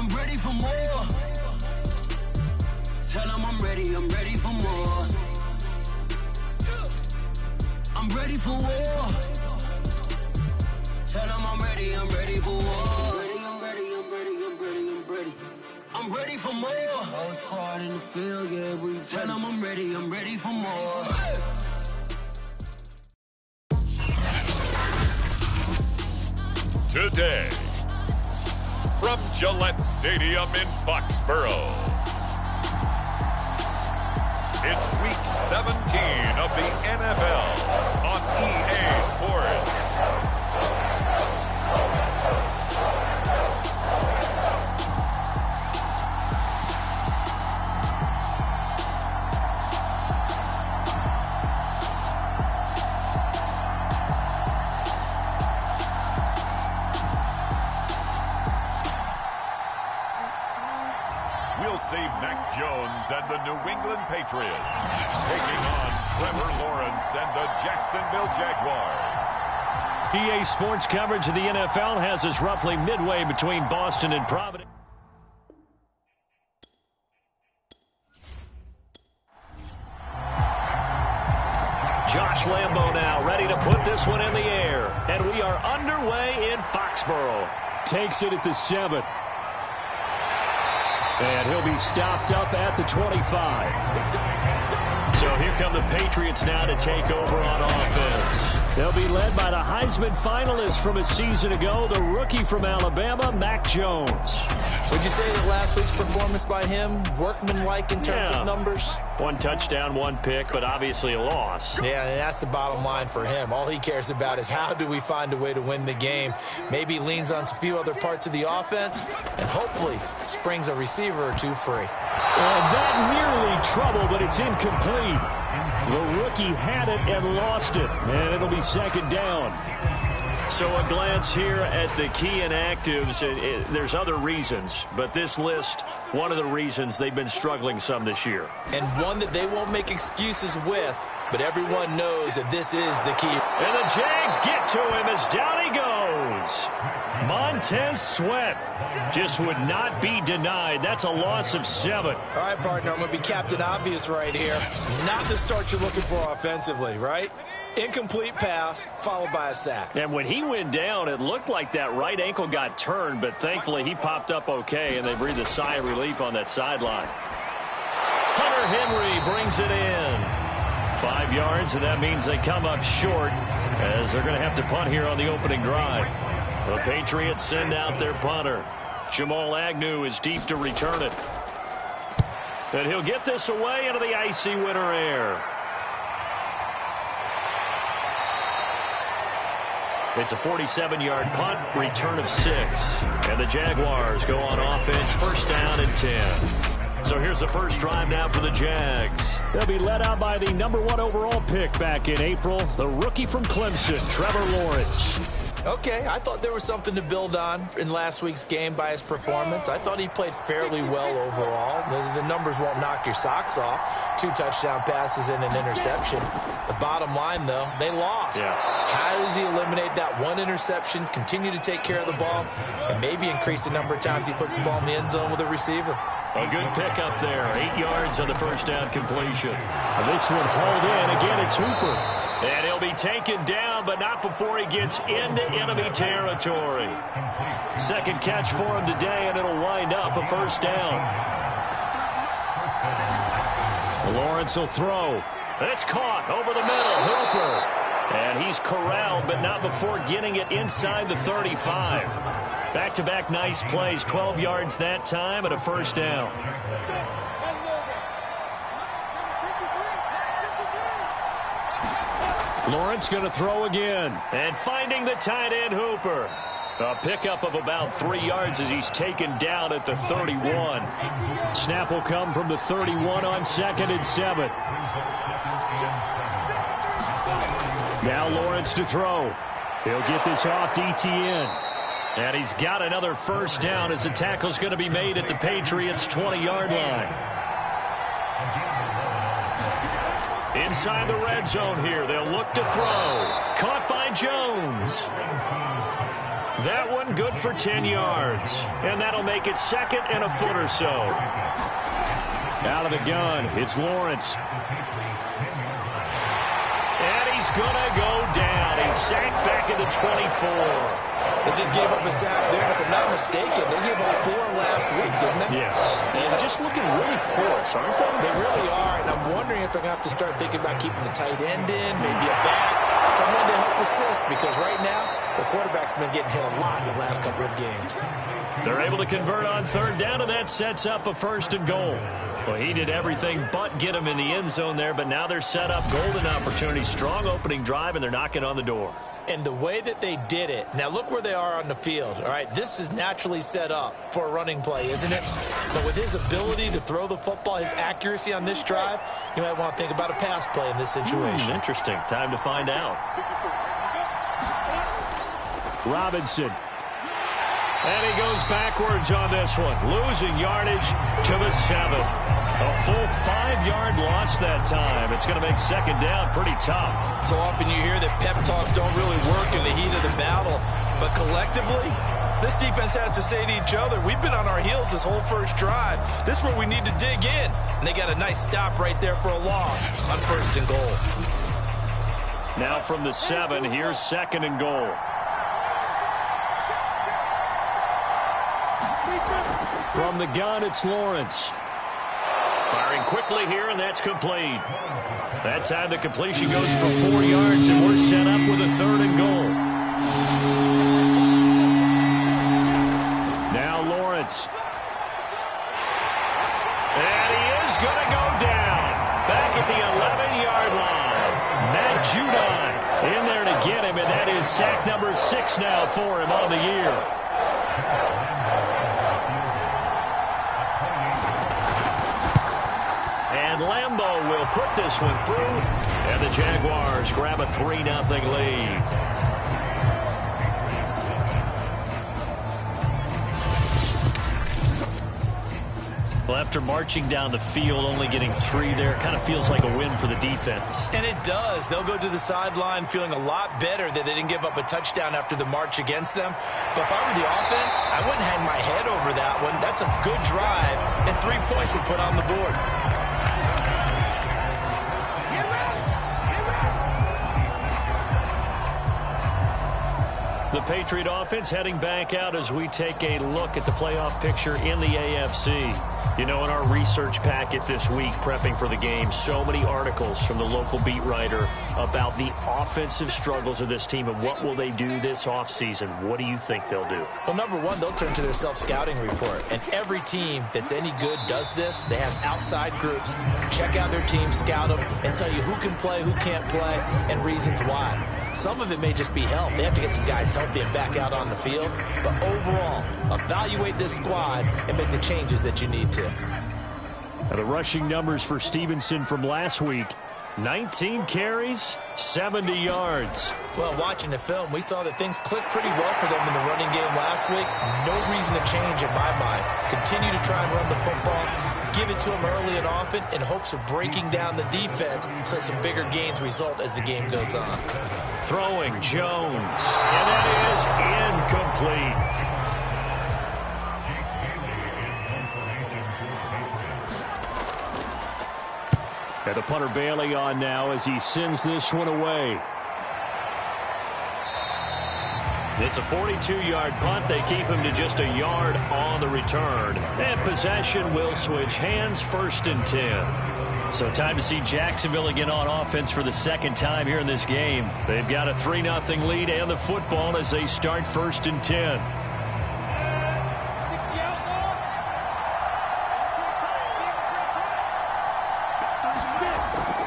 I'm ready for more. Tell them I'm ready for more. I'm ready for war. Tell them I'm ready for war. I'm ready for more. Whole squad in the field, yeah, we tell them I'm ready for more. Today, from Gillette Stadium in Foxborough, it's Week 17 of the NFL on EA Sports. We'll see Mac Jones and the New England Patriots taking on Trevor Lawrence and the Jacksonville Jaguars. EA Sports coverage of the NFL has us roughly midway between Boston and Providence. Josh Lambo now ready to put this one in the air. And we are underway in Foxborough. Takes it at the 7. And he'll be stopped up at the 25. So here come the Patriots now to take over on offense. They'll be led by the Heisman finalist from a season ago, the rookie from Alabama, Mac Jones. Would you say that last week's performance by him, workmanlike in terms of numbers? 1 touchdown, 1 pick, but obviously a loss. Yeah, and that's the bottom line for him. All he cares about is how do we find a way to win the game. Maybe leans on a few other parts of the offense and hopefully springs a receiver or two free. That nearly trouble, but it's incomplete. The rookie had it and lost it, and it'll be second down. So a glance here at the key inactives. There's other reasons, but this list, one of the reasons they've been struggling some this year. And one that they won't make excuses with, but everyone knows that this is the key. And the Jags get to him as down he goes. Montez Sweat just would not be denied. That's a loss of 7. All right, partner, I'm going to be Captain Obvious right here. Not the start you're looking for offensively, right? Incomplete pass, followed by a sack. And when he went down, it looked like that right ankle got turned, but thankfully he popped up okay, and they breathed a sigh of relief on that sideline. Hunter Henry brings it in. 5 yards, and that means they come up short, as they're going to have to punt here on the opening drive. The Patriots send out their punter. Jamal Agnew is deep to return it. And he'll get this away into the icy winter air. It's a 47-yard punt, return of 6. And the Jaguars go on offense, first down and 10. So here's the first drive now for the Jags. They'll be led out by the number 1 overall pick back in April, the rookie from Clemson, Trevor Lawrence. Okay, I thought there was something to build on in last week's game by his performance. I thought he played fairly well overall. The numbers won't knock your socks off. 2 touchdown passes and an interception. The bottom line, though, they lost. Yeah. How does he eliminate that 1 interception, continue to take care of the ball, and maybe increase the number of times he puts the ball in the end zone with a receiver? A good pickup there. 8 yards on the first down completion. And this one hauled in. Again, it's Hooper. And he'll be taken down, but not before he gets into enemy territory. Second catch for him today, and it'll wind up a first down. Lawrence will throw. It's caught over the middle. Hooper. And he's corralled, but not before getting it inside the 35. Back-to-back nice plays. 12 yards that time and a first down. Lawrence going to throw again. And finding the tight end, Hooper. A pickup of about 3 yards as he's taken down at the 31. Snap will come from the 31 on 2nd and 7. Now Lawrence to throw. He'll get this off to Etienne. And he's got another first down as the tackle's going to be made at the Patriots' 20-yard line. Inside the red zone here. They'll look to throw. Caught by Jones. That one good for 10 yards. And that'll make it 2nd and a foot or so. Out of the gun, it's Lawrence. And he's going to go down. He's sacked back at the 24. They just gave up a sack there. If I'm not mistaken, they gave up 4 last week, didn't they? Yes. And just looking really porous, aren't they? They really are, and I'm wondering if they're going to have to start thinking about keeping the tight end in, maybe a back, someone to help assist, because right now, the quarterback's been getting hit a lot in the last couple of games. They're able to convert on 3rd down, and that sets up a 1st and goal. Well, he did everything but get him in the end zone there, but now they're set up golden opportunity, strong opening drive, and they're knocking on the door. And the way that they did it, now look where they are on the field. All right, this is naturally set up for a running play, isn't it? But with his ability to throw the football, his accuracy on this drive, you might want to think about a pass play in this situation. Interesting. Time to find out. Robinson. And he goes backwards on this one, losing yardage to the 7. A full 5-yard loss that time. It's going to make 2nd down pretty tough. So often you hear that pep talks don't really work in the heat of the battle, but collectively, this defense has to say to each other, we've been on our heels this whole first drive. This is where we need to dig in. And they got a nice stop right there for a loss on 1st and goal. Now from the 7, here's 2nd and goal. From the gun, it's Lawrence. Firing quickly here, and that's complete. That time the completion goes for 4 yards, and we're set up with a 3rd and goal. Now Lawrence. And he is going to go down. Back at the 11-yard line. Matt Judon in there to get him, and that is sack number 6 now for him on the year. Lambeau will put this one through, and the Jaguars grab a 3-0 lead. Well, after marching down the field, only getting 3 there, kind of feels like a win for the defense. And it does. They'll go to the sideline feeling a lot better that they didn't give up a touchdown after the march against them. But if I were the offense, I wouldn't hang my head over that one. That's a good drive, and 3 points were put on the board. The Patriot offense heading back out as we take a look at the playoff picture in the AFC. You know, in our research packet this week, prepping for the game, so many articles from the local beat writer about the offensive struggles of this team and what will they do this offseason. What do you think they'll do? Well, number one, they'll turn to their self-scouting report. And every team that's any good does this. They have outside groups, check out their team, scout them, and tell you who can play, who can't play, and reasons why. Some of it may just be health. They have to get some guys healthy and back out on the field. But overall, evaluate this squad and make the changes that you need to. Now the rushing numbers for Stevenson from last week, 19 carries, 70 yards. Well, watching the film, we saw that things clicked pretty well for them in the running game last week. No reason to change in my mind. Continue to try and run the football. Give it to them early and often in hopes of breaking down the defense so some bigger gains result as the game goes on. Throwing Jones, and that is incomplete. And the punter Bailey on now as he sends this one away. It's a 42-yard punt. They keep him to just a yard on the return. And possession will switch hands, 1st and 10. So time to see Jacksonville again on offense for the 2nd time here in this game. They've got a 3-0 lead and the football as they start 1st and 10.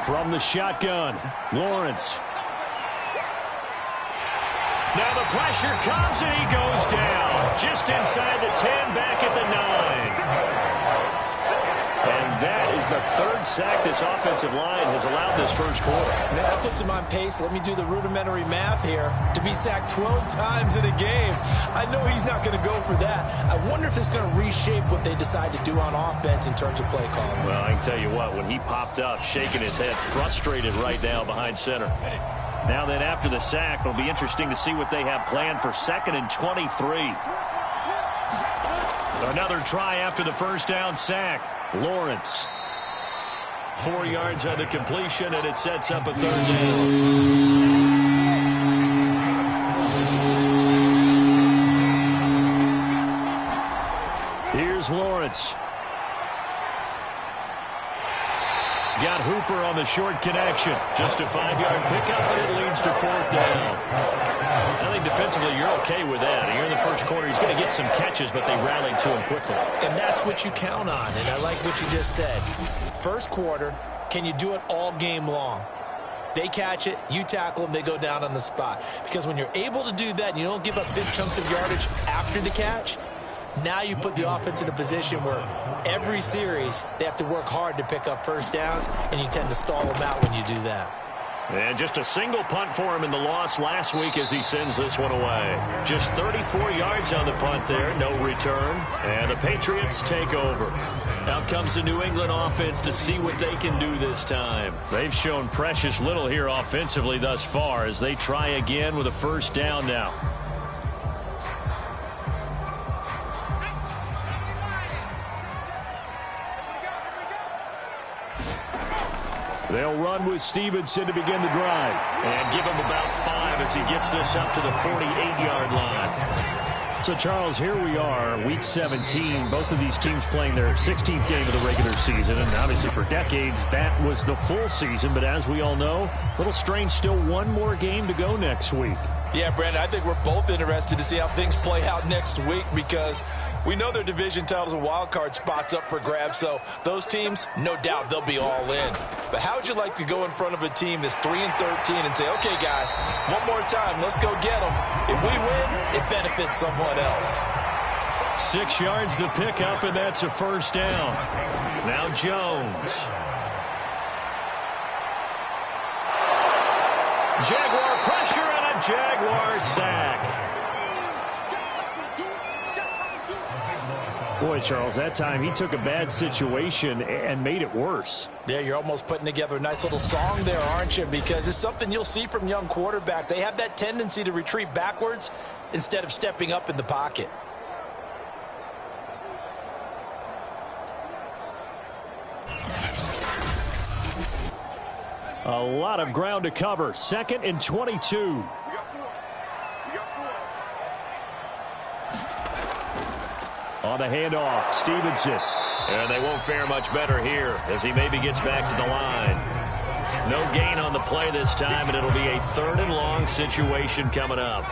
From the shotgun, Lawrence. Now the pressure comes and he goes down. Just inside the 10, back at the 9. And that is the 3rd sack this offensive line has allowed this first quarter. Man, that puts him on pace. Let me do the rudimentary math here. To be sacked 12 times in a game, I know he's not going to go for that. I wonder if it's going to reshape what they decide to do on offense in terms of play calling. Well, I can tell you what, when he popped up, shaking his head, frustrated right now behind center. Now then, after the sack, it'll be interesting to see what they have planned for 2nd and 23. Another try after the first down sack. Lawrence. 4 yards on the completion, and it sets up a 3rd down. Here's Lawrence. He's got Hooper on the short connection. Just a 5-yard pickup, and it leads to 4th down. I think defensively you're okay with that. You're in the first quarter. He's going to get some catches, but they rallied to him quickly. And that's what you count on, and I like what you just said. First quarter, can you do it all game long? They catch it, you tackle them, they go down on the spot. Because when you're able to do that and you don't give up big chunks of yardage after the catch, now you put the offense in a position where every series they have to work hard to pick up first downs, and you tend to stall them out when you do that. And just a single punt for him in the loss last week as he sends this one away. Just 34 yards on the punt there, no return. And the Patriots take over. Out comes the New England offense to see what they can do this time. They've shown precious little here offensively thus far as they try again with a first down now. They'll run with Stevenson to begin the drive. And give him about 5 as he gets this up to the 48-yard line. So, Charles, here we are, Week 17. Both of these teams playing their 16th game of the regular season. And obviously for decades, that was the full season. But as we all know, a little strange, still one more game to go next week. Yeah, Brandon, I think we're both interested to see how things play out next week because we know their division titles and wild card spots up for grabs, so those teams, no doubt, they'll be all in. But how would you like to go in front of a team that's 3-13 and say, okay, guys, one more time, let's go get them. If we win, it benefits someone else. 6 yards the pickup, and that's a first down. Now Jones. Jaguar pressure and a Jaguar sack. Boy, Charles, that time he took a bad situation and made it worse. Yeah, you're almost putting together a nice little song there, aren't you? Because it's something you'll see from young quarterbacks. They have that tendency to retreat backwards instead of stepping up in the pocket. A lot of ground to cover. 2nd and 22. On the handoff, Stevenson. And they won't fare much better here as he maybe gets back to the line. No gain on the play this time, and it'll be a 3rd and long situation coming up.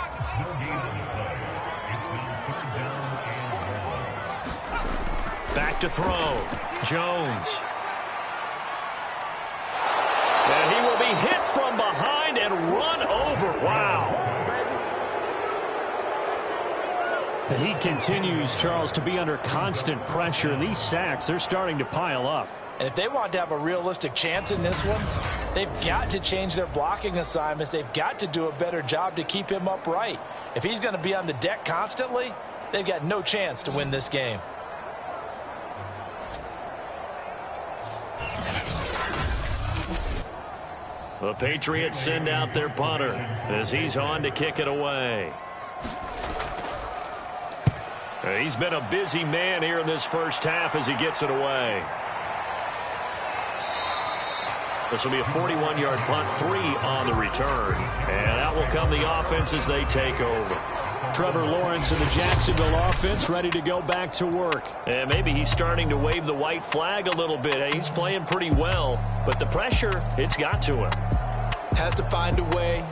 Back to throw. Jones. And he will be hit from behind and run over. Wow. He continues, Charles, to be under constant pressure. These sacks, they're starting to pile up. And if they want to have a realistic chance in this one, they've got to change their blocking assignments. They've got to do a better job to keep him upright. If he's going to be on the deck constantly, they've got no chance to win this game. The Patriots send out their punter as he's on to kick it away. He's been a busy man here in this first half as he gets it away. This will be a 41-yard punt, 3 on the return. And out will come the offense as they take over. Trevor Lawrence and the Jacksonville offense ready to go back to work. And maybe he's starting to wave the white flag a little bit. He's playing pretty well, but the pressure, it's got to him. Has to find a way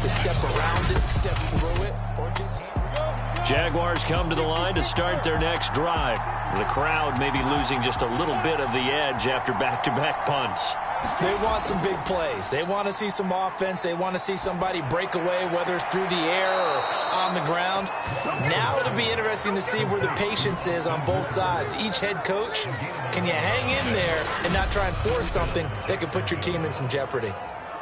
to step around it, step through it, or just handle it. Jaguars come to the line to start their next drive. The crowd may be losing just a little bit of the edge after back-to-back punts. They want some big plays. They want to see some offense. They want to see somebody break away, whether it's through the air or on the ground. Now it'll be interesting to see where the patience is on both sides. Each head coach, can you hang in there and not try and force something that could put your team in some jeopardy?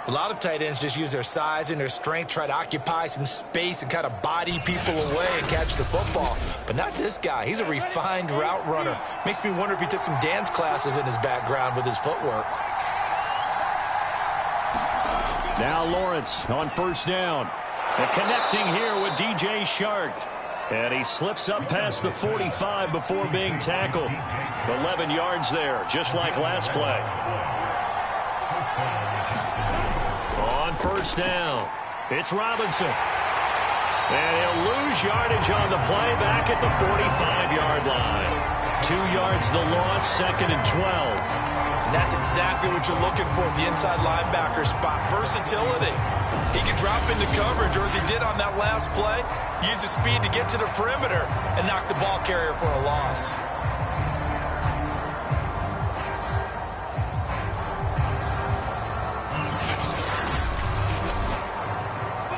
A lot of tight ends just use their size and their strength, try to occupy some space and kind of body people away and catch the football. But not this guy. He's a refined route runner. Makes me wonder if he took some dance classes in his background with his footwork. Now Lawrence on first down. And connecting here with DJ Shark. And he slips up past the 45 before being tackled. 11 yards there, just like last play. On first down, it's Robinson. And he'll lose yardage on the play back at the 45-yard line. 2 yards the loss, 2nd and 12. And that's exactly what you're looking for, the inside linebacker spot. Versatility. He can drop into coverage, or as he did on that last play, use his speed to get to the perimeter and knock the ball carrier for a loss.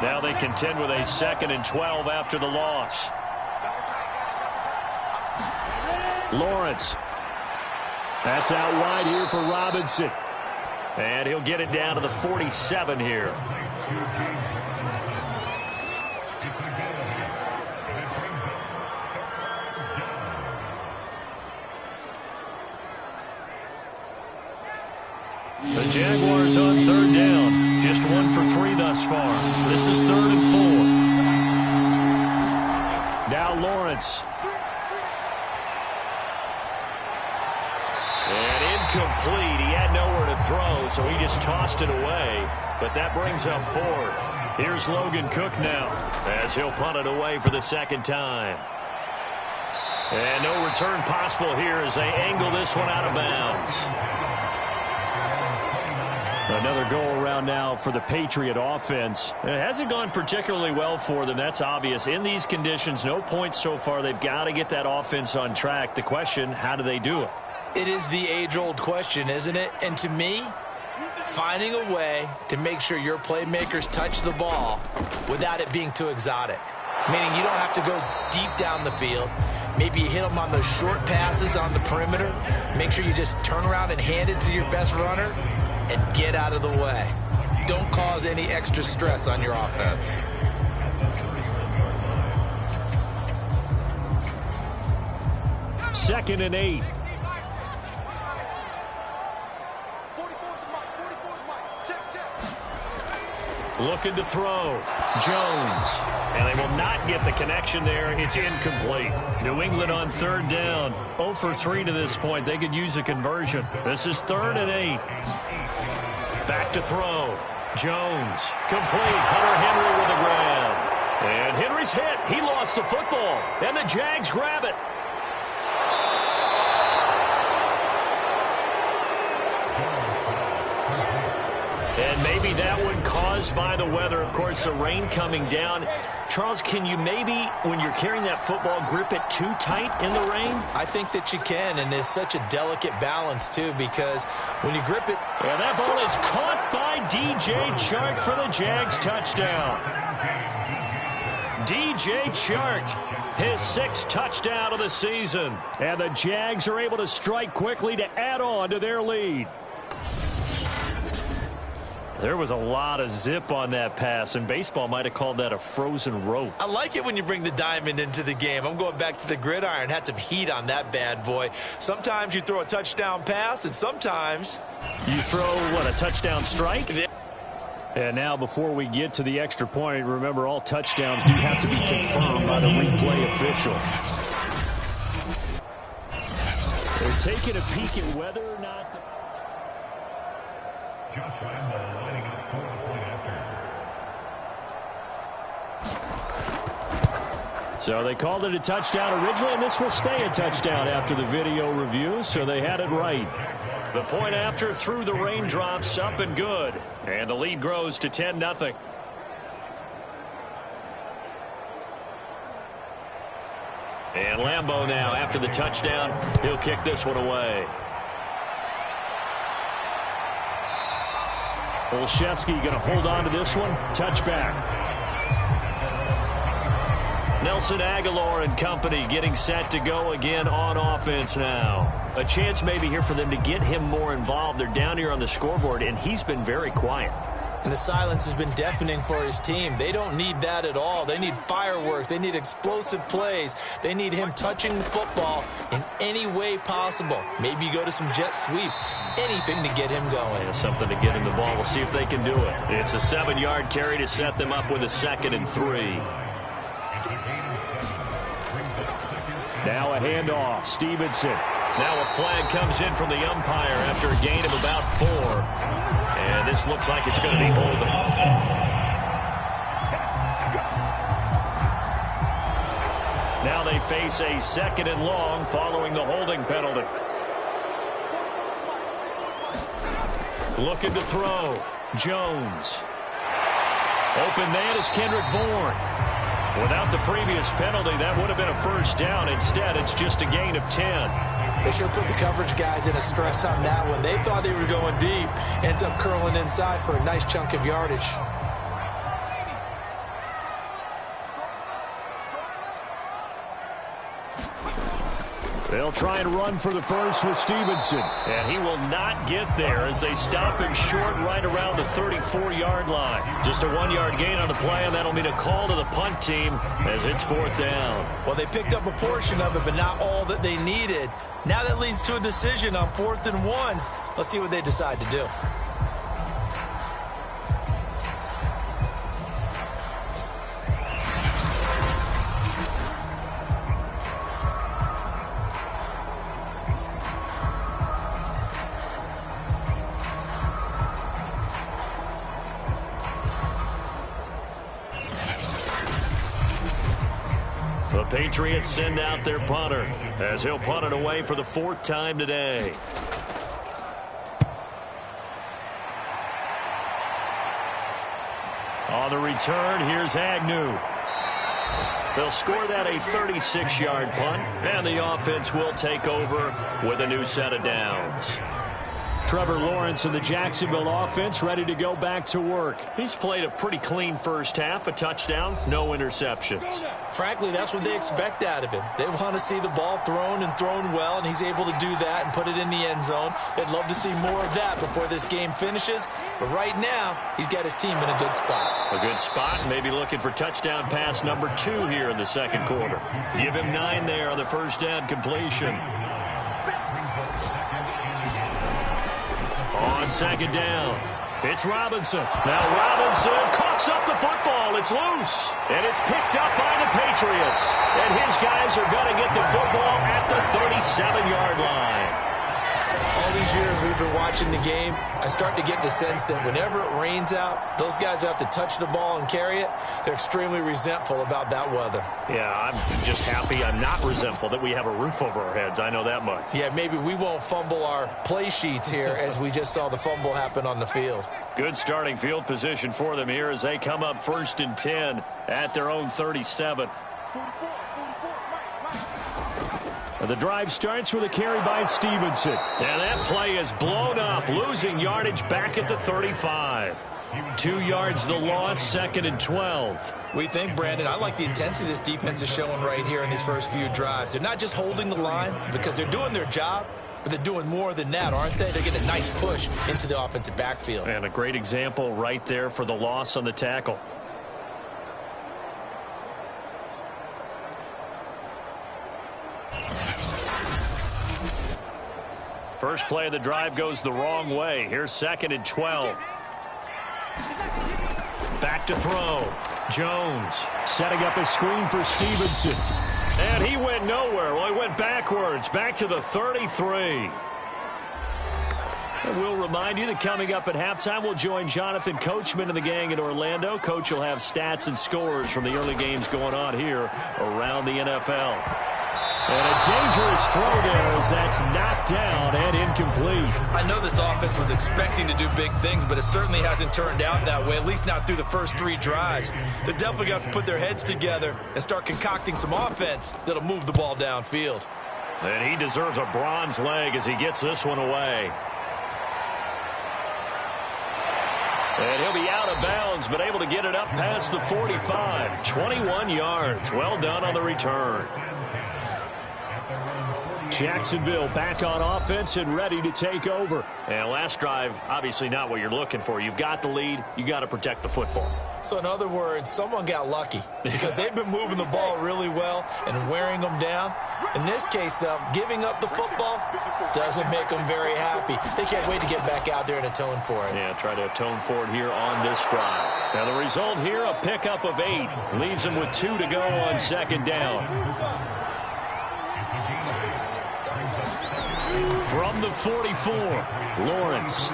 Now they contend with a 2nd and 12 after the loss. Lawrence. That's out wide here for Robinson. And he'll get it down to the 47 here. The Jaguars on third down. Just 1 for 3 thus far. This is 3rd and 4. Now Lawrence. And incomplete. He had nowhere to throw, so he just tossed it away. But that brings up 4th. Here's Logan Cook now, as he'll punt it away for the 2nd time. And no return possible here as they angle this one out of bounds. Another go-around now for the Patriot offense. It hasn't gone particularly well for them. That's obvious. In these conditions, no points so far. They've got to get that offense on track. The question, how do they do it? It is the age-old question, isn't it? And to me, finding a way to make sure your playmakers touch the ball without it being too exotic. Meaning you don't have to go deep down the field. Maybe you hit them on those short passes on the perimeter. Make sure you just turn around and hand it to your best runner and get out of the way. Don't cause any extra stress on your offense. Second and 8. Looking to throw. Jones. And they will not get the connection there. It's incomplete. New England on third down. 0 for 3 to this point. They could use a conversion. This is 3rd and 8. Back to throw. Jones. Complete. Hunter Henry with a grab. And Henry's hit. He lost the football. And the Jags grab it. And maybe that one caused by the weather. Of course, the rain coming down. Charles, can you maybe, when you're carrying that football, grip it too tight in the rain? I think that you can, and it's such a delicate balance, too, because when you grip it... And that ball is caught by DJ Chark for the Jags touchdown. DJ Chark, his 6th touchdown of the season. And the Jags are able to strike quickly to add on to their lead. There was a lot of zip on that pass, and baseball might have called that a frozen rope. I like it when you bring the diamond into the game. I'm going back to the gridiron. Had some heat on that bad boy. Sometimes you throw a touchdown pass, and sometimes... You throw, what, a touchdown strike? And now, before we get to the extra point, remember, all touchdowns do have to be confirmed by the replay official. They're taking a peek at whether or not... Josh Randall lining up for the point after. So they called it a touchdown originally, and this will stay a touchdown after the video review, so they had it right. The point after through the raindrops, up and good. And the lead grows to 10-0. And Lambeau now, after the touchdown, he'll kick this one away. Olszewski going to hold on to this one. Touchback. Nelson Aguilar and company getting set to go again on offense now. A chance maybe here for them to get him more involved. They're down here on the scoreboard, and he's been very quiet. And the silence has been deafening for his team. They don't need that at all. They need fireworks. They need explosive plays. They need him touching the football in any way possible. Maybe go to some jet sweeps. Anything to get him going. Yeah, something to get him the ball. We'll see if they can do it. It's a 7-yard carry to set them up with a 2nd and 3. Now a handoff. Stevenson. Now a flag comes in from the umpire after a gain of about 4. And this looks like it's going to be holding. Now they face a 2nd and long following the holding penalty. Looking to throw. Jones. Open man is Kendrick Bourne. Without the previous penalty, that would have been a 1st down. Instead, it's just a gain of 10. They sure put the coverage guys in a stress on that one. They thought they were going deep. Ends up curling inside for a nice chunk of yardage. They'll try and run for the first with Stevenson. And he will not get there as they stop him short right around the 34-yard line. Just a 1-yard gain on the play, and that'll mean a call to the punt team as it's 4th down. Well, they picked up a portion of it, but not all that they needed. Now that leads to a decision on 4th and 1. Let's see what they decide to do. The Patriots send out their punter as he'll punt it away for the 4th time today. On the return, here's Agnew. They'll score that a 36-yard punt, and the offense will take over with a new set of downs. Trevor Lawrence and the Jacksonville offense ready to go back to work. He's played a pretty clean 1st half, a touchdown, no interceptions. Frankly, that's what they expect out of him. They want to see the ball thrown and thrown well, and he's able to do that and put it in the end zone. They'd love to see more of that before this game finishes. But right now, he's got his team in a good spot. A good spot, maybe looking for touchdown pass number 2 here in the 2nd quarter. Give him 9 there on the 1st down completion. On 2nd down, it's Robinson. Now Robinson coughs up the football. It's loose, and it's picked up by the Patriots. And his guys are going to get the football at the 37-yard line. All these years we've been watching the game, I start to get the sense that whenever it rains out, those guys who have to touch the ball and carry it, they're extremely resentful about that weather. Yeah, I'm just happy I'm not resentful that we have a roof over our heads. I know that much. Yeah, maybe we won't fumble our play sheets here as we just saw the fumble happen on the field. Good starting field position for them here as they come up 1st and 10 at their own 37. And the drive starts with a carry by Stevenson. And that play is blown up, losing yardage back at the 35. 2 yards the loss, 2nd and 12. We think, Brandon, I like the intensity this defense is showing right here in these first few drives. They're not just holding the line because they're doing their job, but they're doing more than that, aren't they? They're getting a nice push into the offensive backfield. And a great example right there for the loss on the tackle. First play of the drive goes the wrong way. Here's 2nd and 12. Back to throw. Jones setting up a screen for Stevenson. And he went nowhere. Well, he went backwards. Back to the 33. And we'll remind you that coming up at halftime, we'll join Jonathan Coachman and the gang in Orlando. Coach will have stats and scores from the early games going on here around the NFL. And a dangerous throw there as that's knocked down and incomplete. I know this offense was expecting to do big things, but it certainly hasn't turned out that way, at least not through the first 3 drives. They're definitely going to have to put their heads together and start concocting some offense that'll move the ball downfield. And he deserves a bronze leg as he gets this one away. And he'll be out of bounds, but able to get it up past the 45. 21 yards. Well done on the return. Jacksonville back on offense and ready to take over. And last drive, obviously not what you're looking for. You've got the lead. You got to protect the football. So in other words, someone got lucky because they've been moving the ball really well and wearing them down. In this case, though, giving up the football doesn't make them very happy. They can't wait to get back out there and atone for it. Yeah, try to atone for it here on this drive. Now the result here, a pickup of 8. Leaves them with 2 to go on second down. From the 44, Lawrence.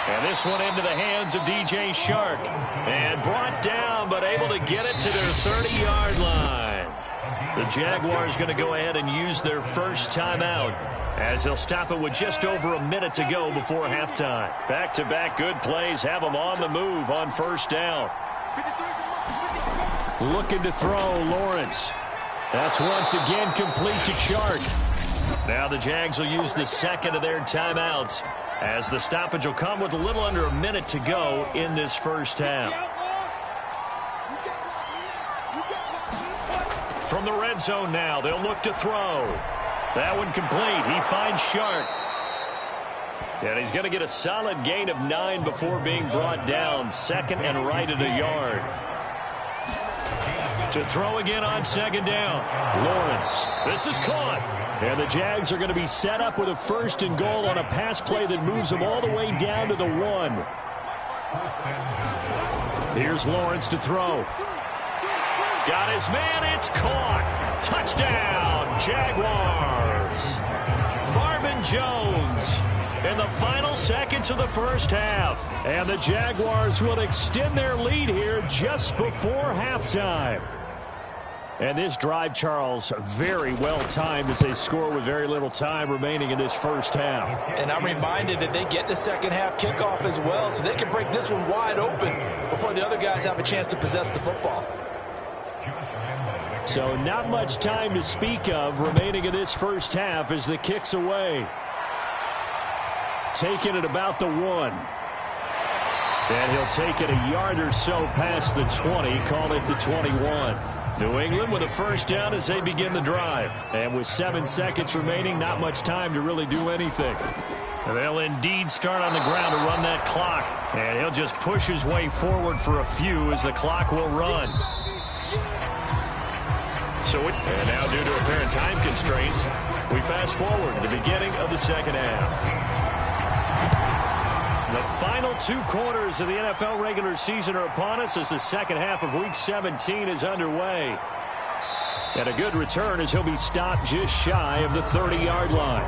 And this one into the hands of DJ Shark. And brought down, but able to get it to their 30-yard line. The Jaguars going to go ahead and use their first timeout as they'll stop it with just over a minute to go before halftime. Back-to-back good plays have them on the move on first down. Looking to throw, Lawrence. That's once again complete to Shark. Now the Jags will use the second of their timeouts as the stoppage will come with a little under a minute to go in this first half. From the red zone now, they'll look to throw. That one complete. He finds Shark. And he's going to get a solid gain of 9 before being brought down. Second and right at a yard. To throw again on second down. Lawrence. This is caught. And the Jags are going to be set up with a first and goal on a pass play that moves them all the way down to the 1. Here's Lawrence to throw. Got his man. It's caught. Touchdown, Jaguars. Marvin Jones in the final seconds of the first half. And the Jaguars will extend their lead here just before halftime. And this drive, Charles, very well timed as they score with very little time remaining in this first half. And I'm reminded that they get the second half kickoff as well, so they can break this one wide open before the other guys have a chance to possess the football. So not much time to speak of remaining in this first half as the kick's away. Taking it about the 1. And he'll take it a yard or so past the 20, call it the 21. New England with a first down as they begin the drive. And with 7 seconds remaining, not much time to really do anything. And they'll indeed start on the ground to run that clock. And he'll just push his way forward for a few as the clock will run. And now due to apparent time constraints, we fast forward to the beginning of the second half. The final 2 quarters of the NFL regular season are upon us as the second half of Week 17 is underway. And a good return as he'll be stopped just shy of the 30-yard line.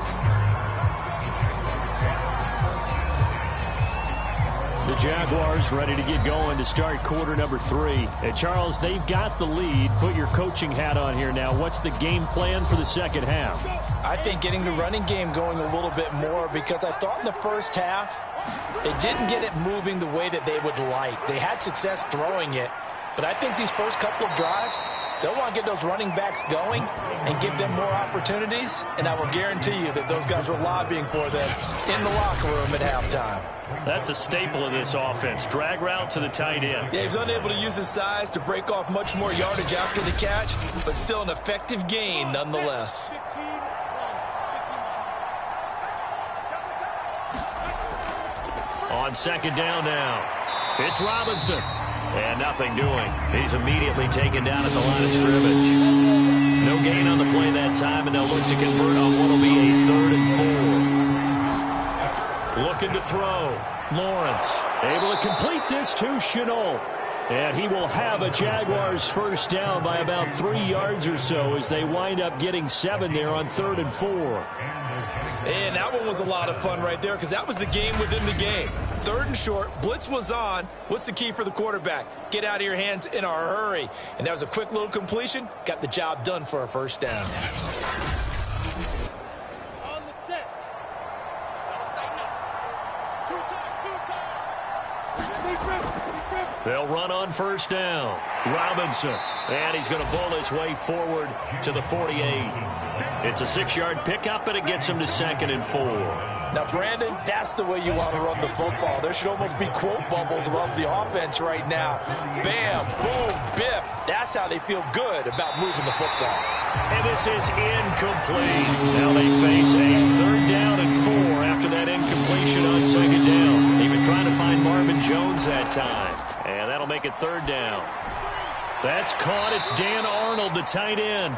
The Jaguars ready to get going to start quarter number 3. And Charles, they've got the lead. Put your coaching hat on here now. What's the game plan for the second half? I think getting the running game going a little bit more because I thought in the first half they didn't get it moving the way that they would like. They had success throwing it, but I think these first couple of drives, they'll want to get those running backs going and give them more opportunities, and I will guarantee you that those guys were lobbying for them in the locker room at halftime. That's a staple of this offense. Drag route to the tight end. Yeah, he was unable to use his size to break off much more yardage after the catch, but still an effective gain nonetheless. On second down now, it's Robinson. And nothing doing. He's immediately taken down at the line of scrimmage. No gain on the play that time, and they'll look to convert on what will be a 3rd and 4. Looking to throw. Lawrence able to complete this to Shenault. And he will have a Jaguars first down by about 3 yards or so as they wind up getting 7 there on 3rd and 4. And that one was a lot of fun right there because that was the game within the game. 3rd and short, blitz was on. What's the key for the quarterback? Get out of your hands in a hurry. And that was a quick little completion. Got the job done for a first down. On the set. Don't say no. Two time. They'll run on first down. Robinson. And he's going to bowl his way forward to the 48. It's a 6-yard pickup, and it gets him to 2nd and 4. Now, Brandon, that's the way you want to run the football. There should almost be quote bubbles above the offense right now. Bam, boom, biff. That's how they feel good about moving the football. And this is incomplete. Now they face a 3rd down and 4 after that incompletion on 2nd down. He was trying to find Marvin Jones that time. And that'll make it 3rd down. That's caught. It's Dan Arnold, the tight end.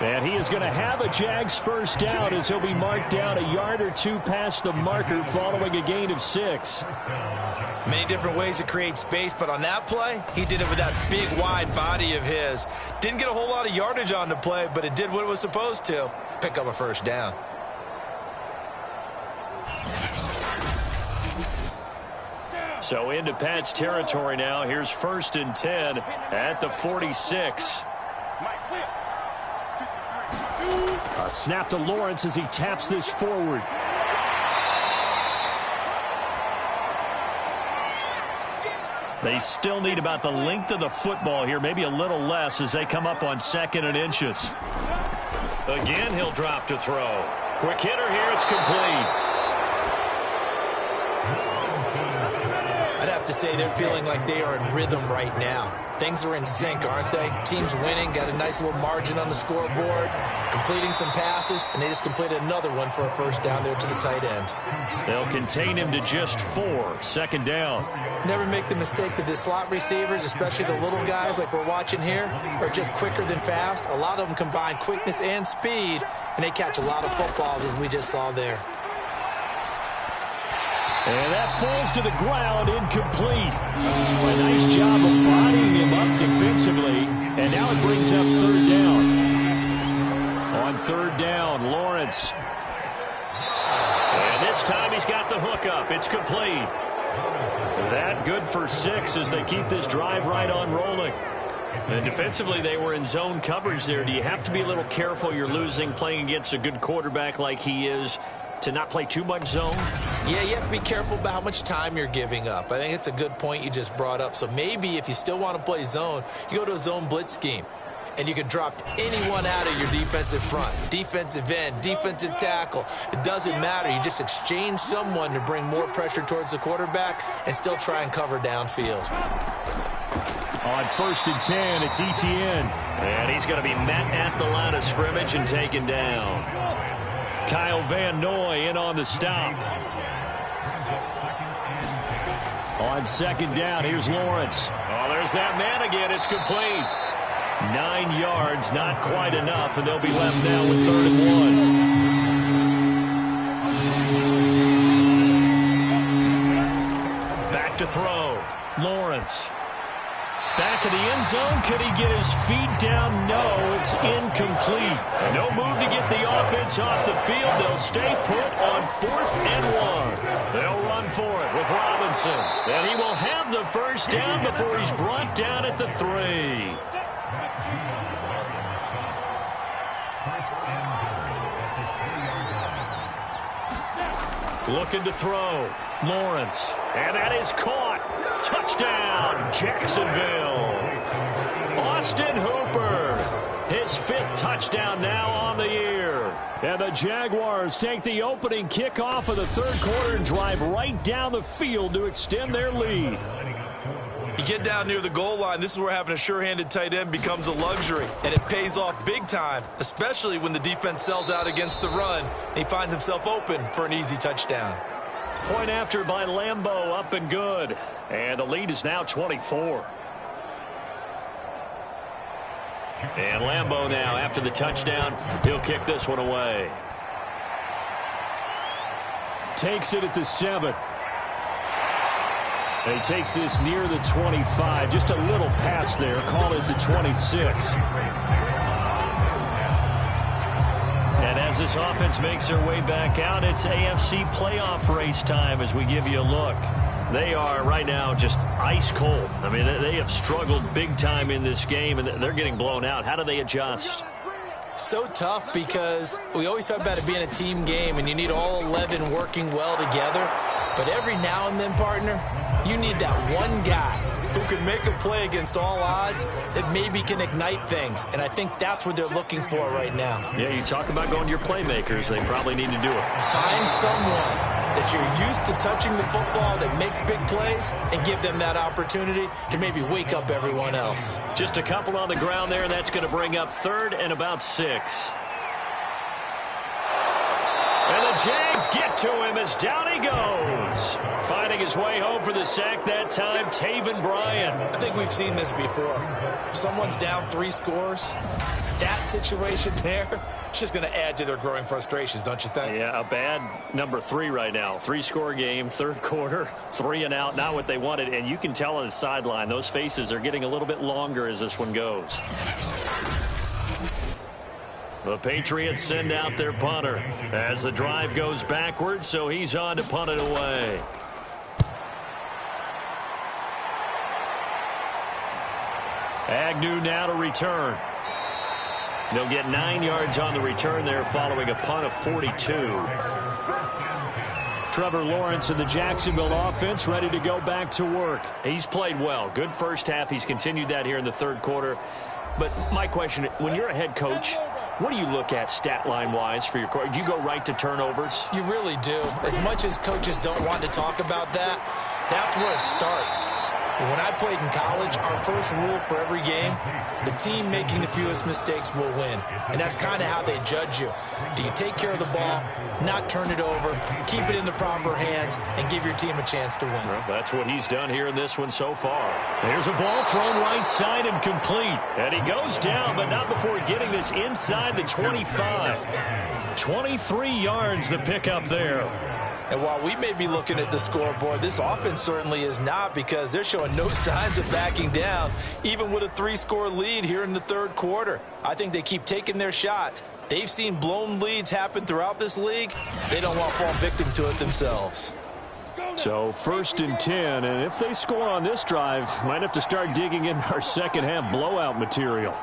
And he is going to have a Jags first down as he'll be marked down a yard or 2 past the marker following a gain of 6. Many different ways to create space, but on that play, he did it with that big, wide body of his. Didn't get a whole lot of yardage on the play, but it did what it was supposed to. Pick up a first down. So into Pat's territory now. Here's 1st and 10 at the 46. A snap to Lawrence as he taps this forward. They still need about the length of the football here, maybe a little less as they come up on 2nd and inches. Again, he'll drop to throw. Quick hitter here, it's complete. I'd have to say they're feeling like they are in rhythm right now. Things are in sync, aren't they? Team's winning, got a nice little margin on the scoreboard, completing some passes, and they just completed another one for a first down there to the tight end. They'll contain him to just 4, 2nd down. Never make the mistake that the slot receivers, especially the little guys like we're watching here, are just quicker than fast. A lot of them combine quickness and speed, and they catch a lot of footballs, as we just saw there. And that falls to the ground, incomplete. A nice job of bodying him up defensively. And now it brings up 3rd down. On 3rd down, Lawrence. And this time he's got the hook up. It's complete. That good for 6 as they keep this drive right on rolling. And defensively, they were in zone coverage there. Do you have to be a little careful? You're losing playing against a good quarterback like he is, to not play too much zone? Yeah, you have to be careful about how much time you're giving up. I think it's a good point you just brought up. So maybe if you still want to play zone, you go to a zone blitz scheme, and you can drop anyone out of your defensive front, defensive end, defensive tackle. It doesn't matter. You just exchange someone to bring more pressure towards the quarterback and still try and cover downfield. On 1st and 10, it's Etienne. And he's going to be met at the line of scrimmage and taken down. Kyle Van Noy in on the stop. On 2nd down, here's Lawrence. Oh, there's that man again. It's complete. 9 yards, not quite enough, and they'll be left now with 3rd and 1. Back to throw. Lawrence. Back of the end zone. Could he get his feet down? No, it's incomplete. No move to get the offense off the field. They'll stay put on 4th and 1. They'll run for it with Robinson. And he will have the first down before he's brought down at the 3. Looking to throw. Lawrence. And that is caught. Touchdown, Jacksonville. Austin Hooper. His 5th touchdown now on the year. And the Jaguars take the opening kickoff of the 3rd quarter and drive right down the field to extend their lead. You get down near the goal line, this is where having a sure-handed tight end becomes a luxury, and it pays off big time, especially when the defense sells out against the run, and he finds himself open for an easy touchdown. Point after by Lambeau, up and good. And the lead is now 24. And Lambeau now, after the touchdown, he'll kick this one away. Takes it at the 7. And he takes this near the 25. Just a little pass there. Call it the 26. And as this offense makes their way back out, it's AFC playoff race time as we give you a look. They are right now just ice cold. I mean, they have struggled big time in this game, and they're getting blown out. How do they adjust? So tough because we always talk about it being a team game, and you need all 11 working well together. But every now and then, partner, you need that one guy who can make a play against all odds that maybe can ignite things. And I think that's what they're looking for right now. Yeah, you talk about going to your playmakers. They probably need to do it. Find someone that you're used to touching the football that makes big plays and give them that opportunity to maybe wake up everyone else. Just a couple on the ground there, and that's going to bring up 3rd and about 6. And the Jags get to him as down he goes. Finding his way home for the sack that time, Taven Bryan. I think we've seen this before. If someone's down 3 scores, that situation there, it's just going to add to their growing frustrations, don't you think? Yeah, a bad number 3 right now. 3-score game, 3rd quarter, 3 and out, not what they wanted. And you can tell on the sideline, those faces are getting a little bit longer as this one goes. The Patriots send out their punter as the drive goes backwards, so he's on to punt it away. Agnew now to return. They'll get 9 yards on the return there following a punt of 42. Trevor Lawrence and the Jacksonville offense ready to go back to work. He's played well. Good first half. He's continued that here in the 3rd quarter. But my question, when you're a head coach, what do you look at stat line-wise for your coach? Do you go right to turnovers? You really do. As much as coaches don't want to talk about that, that's where it starts. When I played in college, our first rule for every game, the team making the fewest mistakes will win. And that's kind of how they judge you. Do you take care of the ball, not turn it over, keep it in the proper hands, and give your team a chance to win? Well, that's what he's done here in this one so far. There's a ball thrown right side and complete. And he goes down, but not before getting this inside the 25. 23 yards the pickup there. And while we may be looking at the scoreboard, this offense certainly is not, because they're showing no signs of backing down, even with a 3-score lead here in the 3rd quarter. I think they keep taking their shots. They've seen blown leads happen throughout this league. They don't want to fall victim to it themselves. So 1st and 10, and if they score on this drive, might have to start digging in our second half blowout material.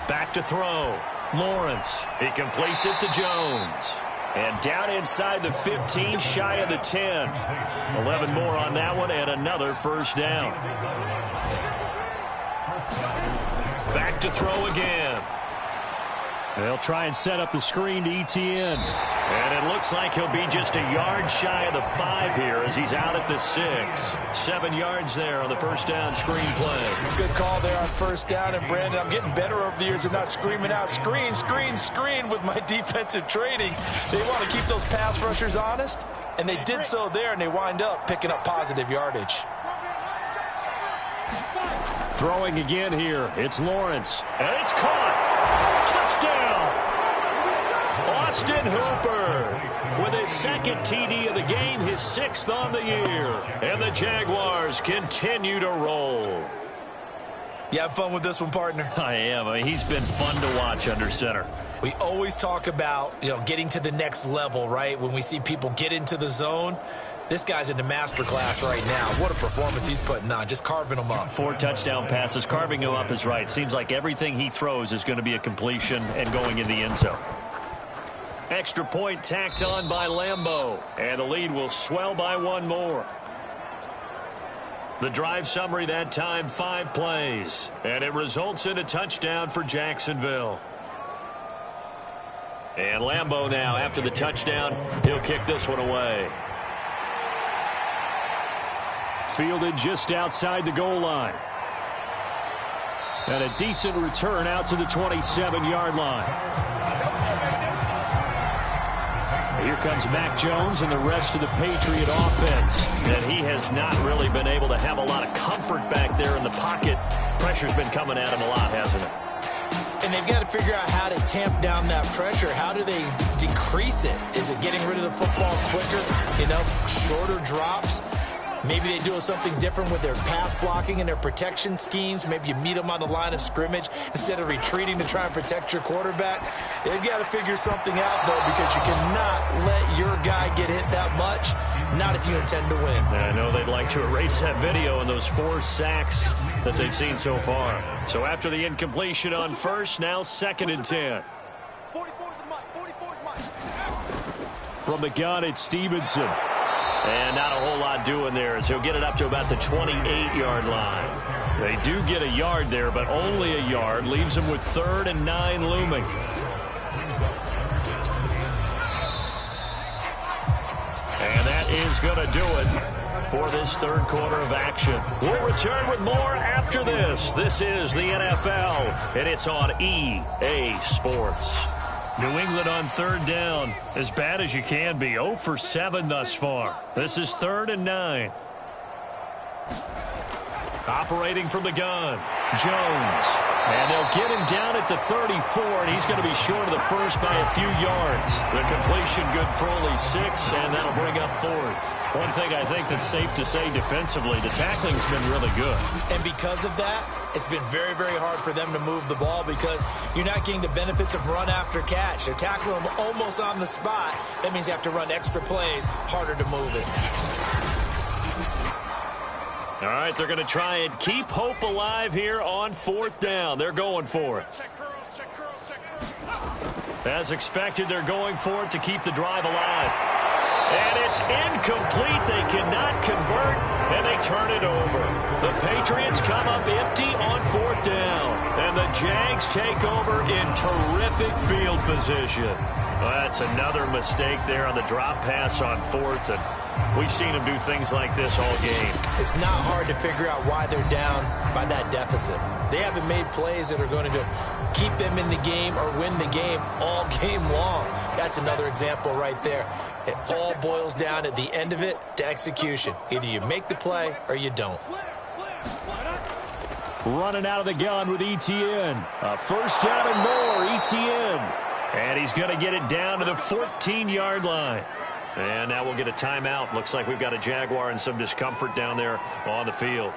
Back to throw. Lawrence, he completes it to Jones. And down inside the 15, shy of the 10. 11 more on that one, and another first down. Back to throw again. They'll try and set up the screen to ETN. And it looks like he'll be just a yard shy of the 5 here as he's out at the 6. 7 yards there on the first down screen play. Good call there on first down. And, Brandon, I'm getting better over the years of not screaming out, screen, screen, screen with my defensive training. They want to keep those pass rushers honest, and they did so there, and they wind up picking up positive yardage. Throwing again here. It's Lawrence. And it's caught. Touchdown. Austin Hooper with his 2nd TD of the game, his 6th on the year. And the Jaguars continue to roll. You have fun with this one, partner? I am. I mean, he's been fun to watch under center. We always talk about, getting to the next level, right? When we see people get into the zone. This guy's in the master class right now. What a performance he's putting on, just carving them up. 4 touchdown passes. Carving him up is right. Seems like everything he throws is going to be a completion and going in the end zone. Extra point tacked on by Lambeau. And the lead will swell by 1 more. The drive summary that time, 5 plays. And it results in a touchdown for Jacksonville. And Lambeau now, after the touchdown, he'll kick this one away. Fielded just outside the goal line. And a decent return out to the 27-yard line. Here comes Mac Jones and the rest of the Patriot offense. And he has not really been able to have a lot of comfort back there in the pocket. Pressure's been coming at him a lot, hasn't it? And they've got to figure out how to tamp down that pressure. How do they decrease it? Is it getting rid of the football quicker? Shorter drops? Maybe they do something different with their pass blocking and their protection schemes. Maybe you meet them on the line of scrimmage instead of retreating to try and protect your quarterback. They've got to figure something out, though, because you cannot let your guy get hit that much, not if you intend to win. I know they'd like to erase that video and those 4 sacks that they've seen so far. So after the incompletion on first, now 2nd and 10. From the gun, it's Stevenson. And not a whole lot doing there, as he'll get it up to about the 28-yard line. They do get a yard there, but only a yard. Leaves them with 3rd and 9 looming. And that is going to do it for this third quarter of action. We'll return with more after this. This is the NFL, and it's on EA Sports. New England on 3rd down. As bad as you can be. 0 for 7 thus far. This is 3rd and 9. Operating from the gun, Jones. And they'll get him down at the 34, and he's going to be short of the first by a few yards. The completion good for only 6, and that'll bring up 4th. One thing I think that's safe to say defensively, the tackling's been really good. And because of that, it's been very, very hard for them to move the ball because you're not getting the benefits of run after catch. They're tackling them almost on the spot. That means you have to run extra plays, harder to move it. All right, they're going to try and keep hope alive here on 4th down. They're going for it. As expected, they're going for it to keep the drive alive. And it's incomplete. They cannot convert, and they turn it over. The Patriots come up empty on 4th down, and the Jags take over in terrific field position. Well, that's another mistake there on the drop pass on 4th, and we've seen them do things like this all game. It's not hard to figure out why they're down by that deficit. They haven't made plays that are going to keep them in the game or win the game all game long. That's another example right there. It all boils down at the end of it to execution. Either you make the play or you don't. Running out of the gun with Etienne. A 1st down and more, Etienne. And he's going to get it down to the 14-yard line. And now we'll get a timeout. Looks like we've got a Jaguar and some discomfort down there on the field.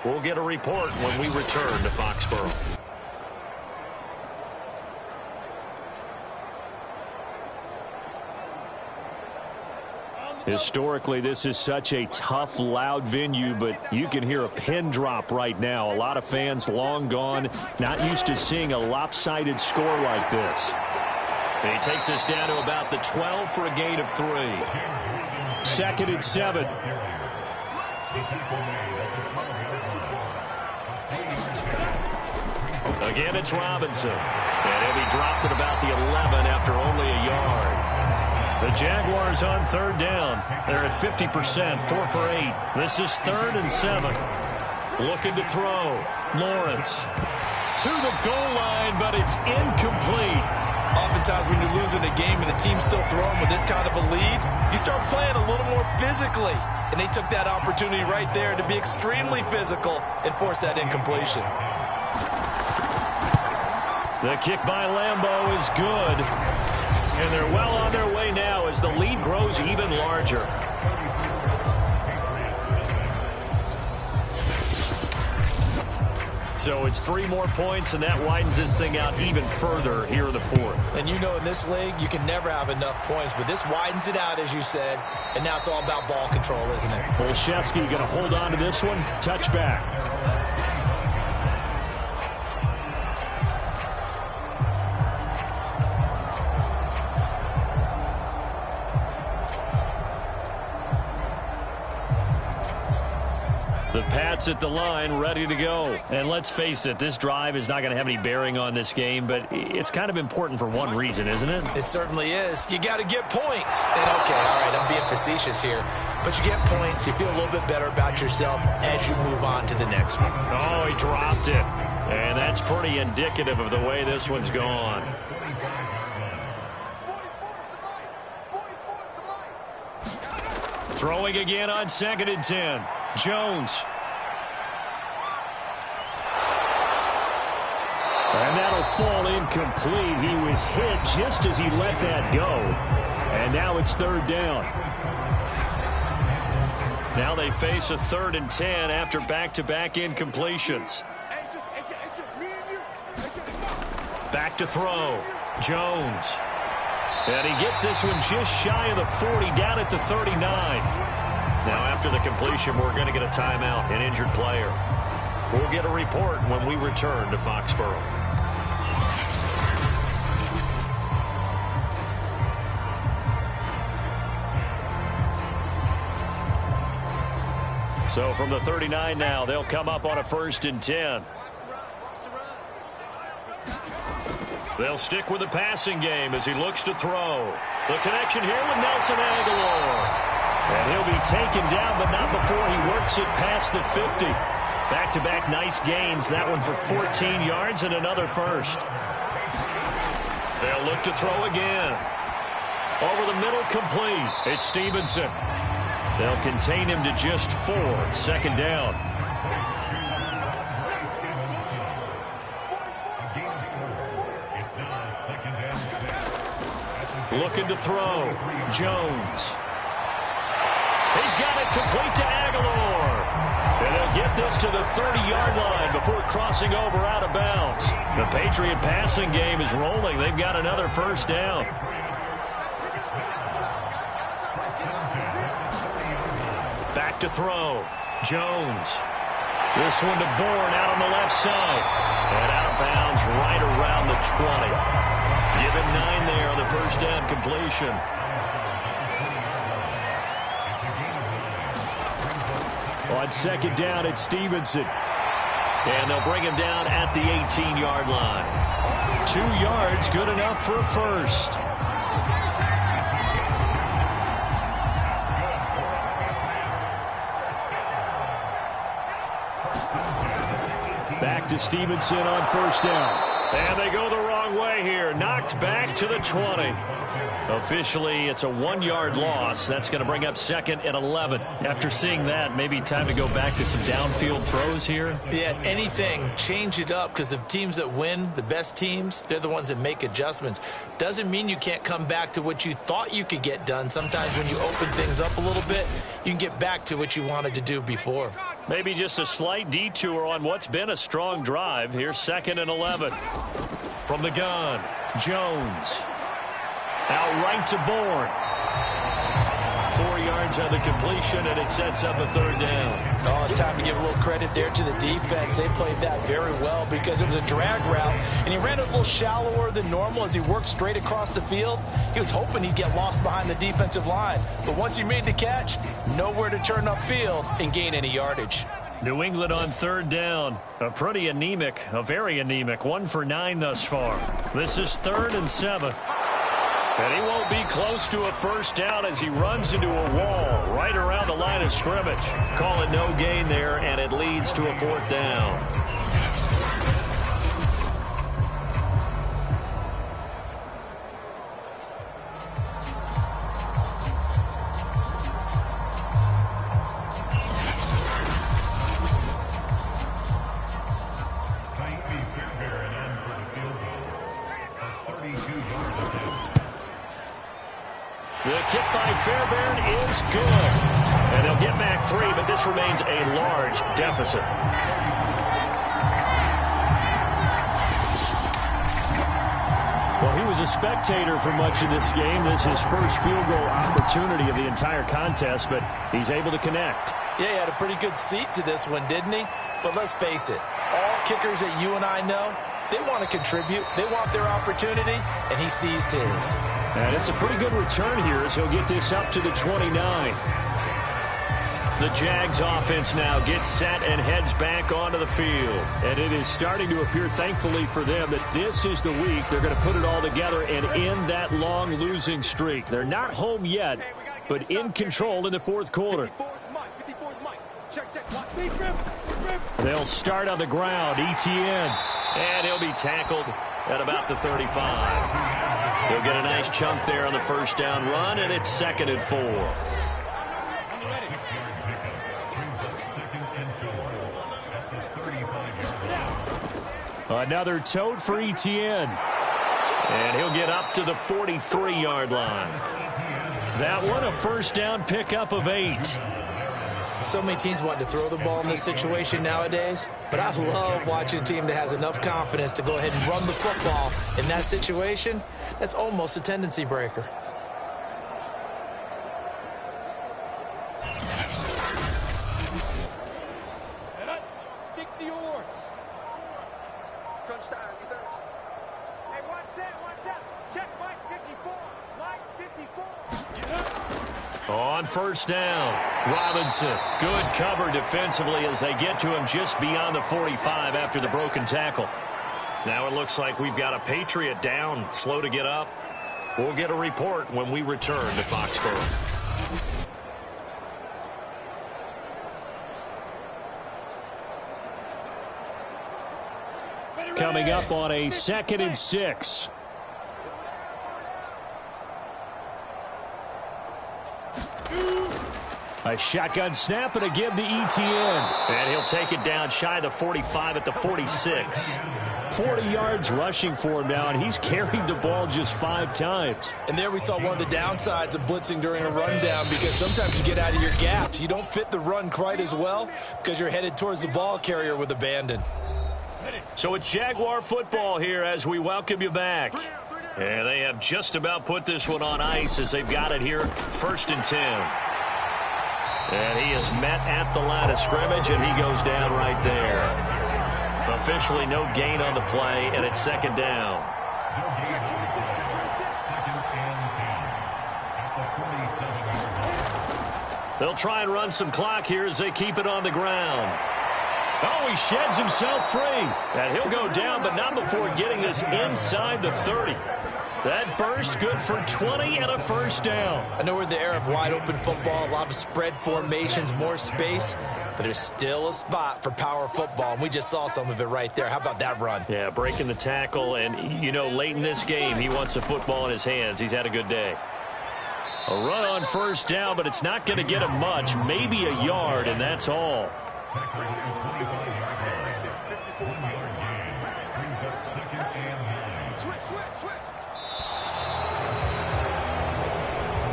We'll get a report when we return to Foxborough. Historically, this is such a tough, loud venue, but you can hear a pin drop right now. A lot of fans long gone, not used to seeing a lopsided score like this. And he takes us down to about the 12 for a gain of 3. 2nd and 7. Again, it's Robinson. And he'll be dropped at about the 11 after only a yard. The Jaguars on 3rd down. They're at 50%, 4 for 8. This is 3rd and 7. Looking to throw. Lawrence to the goal line, but it's incomplete. Oftentimes when you're losing a game and the team's still throwing with this kind of a lead, you start playing a little more physically. And they took that opportunity right there to be extremely physical and force that incompletion. The kick by Lambeau is good. And they're well on their way now as the lead grows even larger. So it's 3 more points, and that widens this thing out even further here in the 4th. And you know in this league, you can never have enough points, but this widens it out, as you said, and now it's all about ball control, isn't it? Olszewski going to hold on to this one. Touchback. The Pats at the line, ready to go. And let's face it, this drive is not going to have any bearing on this game, but it's kind of important for one reason, isn't it? It certainly is. You got to get points. And okay, all right, I'm being facetious here, but you get points, you feel a little bit better about yourself as you move on to the next one. Oh, he dropped it. And that's pretty indicative of the way this one's gone. Throwing again on 2nd and 10. Jones. And that'll fall incomplete. He was hit just as he let that go. And now it's 3rd down. Now they face a 3rd and 10 after back-to-back incompletions. Back to throw. Jones. And he gets this one just shy of the 40, down at the 39. Now, after the completion, we're going to get a timeout, an injured player. We'll get a report when we return to Foxborough. So from the 39 now, they'll come up on a 1st and 10. They'll stick with the passing game as he looks to throw. The connection here with Nelson Aguilar. And he'll be taken down, but not before he works it past the 50. Back-to-back nice gains. That one for 14 yards and another first. They'll look to throw again. Over the middle, complete. It's Stevenson. They'll contain him to just 4. 2nd down. Looking to throw. Jones. He's got it complete to Aguilar. And they'll get this to the 30-yard line before crossing over out of bounds. The Patriot passing game is rolling. They've got another 1st down. Back to throw. Jones. This one to Bourne out on the left side. And out of bounds right around the 20. Give him 9 there on the 1st down completion. On 2nd down, it's Stevenson. And they'll bring him down at the 18-yard line. 2 yards, good enough for a first. Back to Stevenson on 1st down. And they go the wrong way here. Knocked back to the 20. Officially, it's a 1-yard loss. That's going to bring up 2nd and 11. After seeing that, maybe time to go back to some downfield throws here. Yeah, anything. Change it up, because the teams that win, the best teams, they're the ones that make adjustments. Doesn't mean you can't come back to what you thought you could get done. Sometimes when you open things up a little bit, you can get back to what you wanted to do before. Maybe just a slight detour on what's been a strong drive. Here's 2nd and 11. From the gun, Jones. Out right to Bourne. 4 yards on the completion, and it sets up a 3rd down. Oh, it's time to give a little credit there to the defense. They played that very well because it was a drag route, and he ran it a little shallower than normal as he worked straight across the field. He was hoping he'd get lost behind the defensive line, but once he made the catch, nowhere to turn upfield and gain any yardage. New England on 3rd down. A very anemic 1 for 9 thus far. This is 3rd and 7. And he won't be close to a 1st down as he runs into a wall right around the line of scrimmage. Call it no gain there, and it leads to a 4th down. The kick by Fairbairn is good. And they'll get back 3, but this remains a large deficit. Well, he was a spectator for much of this game. This is his first field goal opportunity of the entire contest, but he's able to connect. Yeah, he had a pretty good seat to this one, didn't he? But let's face it, all kickers that you and I know, they want to contribute. They want their opportunity, and he seized his. And it's a pretty good return here as he'll get this up to the 29. The Jags offense now gets set and heads back onto the field. And it is starting to appear, thankfully for them, that this is the week they're going to put it all together and end that long losing streak. They're not home yet, but in control in the 4th quarter. They'll start on the ground. Etienne. And he'll be tackled at about the 35. He'll get a nice chunk there on the 1st down run, and it's 2nd and 4. Another tote for Etienne. And he'll get up to the 43-yard line. That one, a 1st down pickup of 8. So many teams want to throw the ball in this situation nowadays, but I love watching a team that has enough confidence to go ahead and run the football. In that situation, that's almost a tendency breaker. On first down, Robinson. Good cover defensively as they get to him just beyond the 45 after the broken tackle. Now it looks like we've got a Patriot down, slow to get up. We'll get a report when we return to Foxborough. Coming up on a 2nd and 6. A shotgun snap and again to ETN. And he'll take it down shy of the 45 at the 46. 40 yards rushing for him now, and he's carried the ball just 5 times. And there we saw one of the downsides of blitzing during a rundown, because sometimes you get out of your gaps. You don't fit the run quite as well because you're headed towards the ball carrier with abandon. So it's Jaguar football here as we welcome you back. And they have just about put this one on ice as they've got it here 1st and 10. And he is met at the line of scrimmage, and he goes down right there. Officially no gain on the play, and it's 2nd down. They'll try and run some clock here as they keep it on the ground. Oh, he sheds himself free. And he'll go down, but not before getting this inside the 30. That burst good for 20 and a 1st down. I know we're in the era of wide-open football, a lot of spread formations, more space, but there's still a spot for power football, and we just saw some of it right there. How about that run? Yeah, breaking the tackle, and, you know, late in this game, he wants the football in his hands. He's had a good day. A run on 1st down, but it's not going to get him much, maybe a yard, and that's all.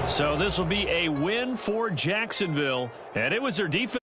So this will be a win for Jacksonville, and it was their defense.